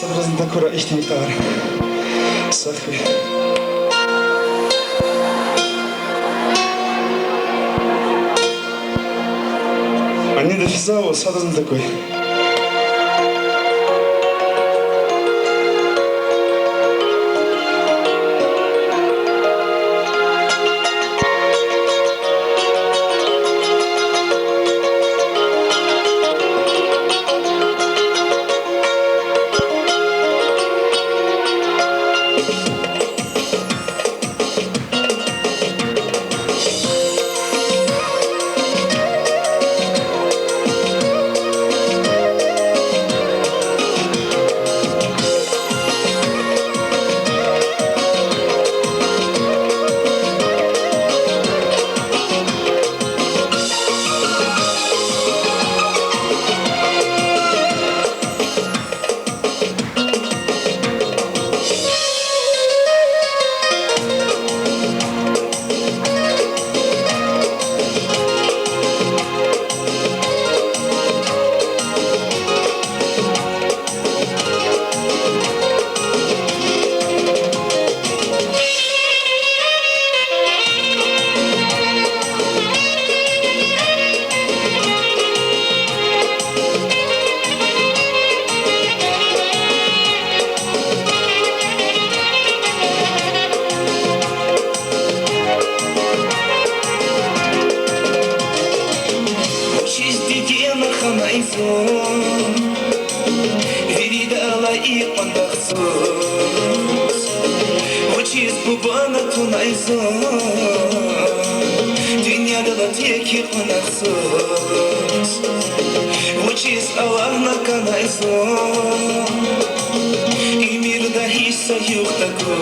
Reprezentacora iștimitar Sahvi. Они дофизао садан такой. Uçiz bubana tunayzon Dünyada da teki konaksız Uçiz avana kanayzon İmirda hissa yok taku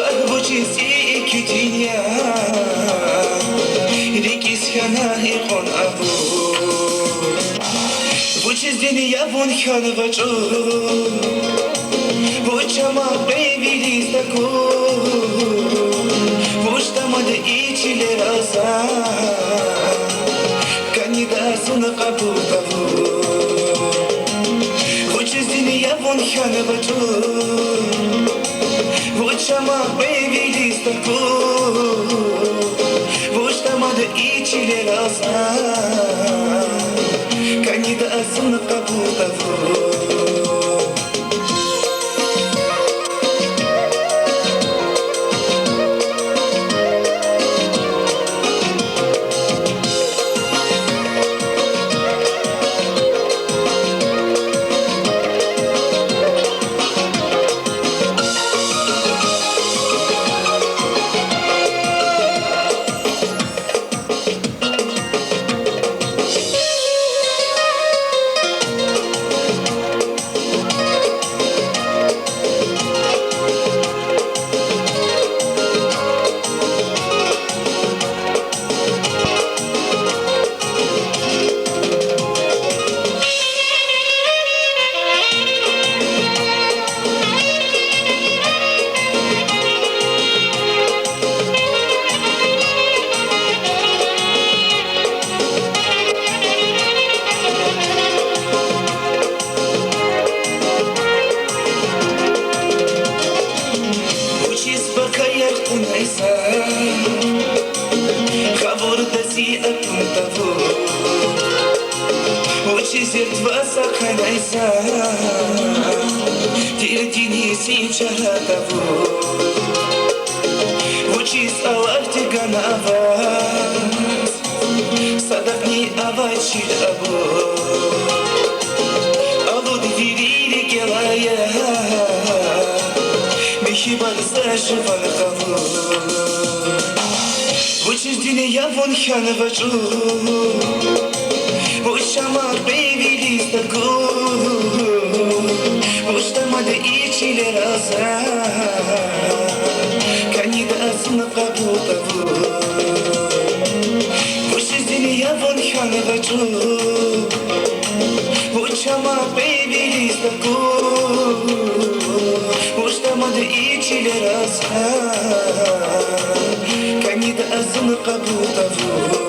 Ah uçiz iki dünya Rikis hanahi kon abu Uçiz dünya bun khan vacu Uçama beybiliz taku Uçtamadı içiler azan Kanidasını kabul tavu Uçiz dünya bun khan vacu Uçama beybiliz taku Uçtamadı içiler azan Kanidasını kabul tavu Uçizet vasa kanaysa Dirdini sinçaratavu Uçiz avakti ganavas Sadakni avachil abu Alud virili gelaya Mihibal zaşivan kavu Uçiz dünya von khan vacu Uçama beybiliz taku Uçtamadı içiler azan Kanidasını kabul tavu Uçiz dünya von khan vacu Uçama beybiliz taku Uçtamadı içiler azan Kanidasını kabul tavu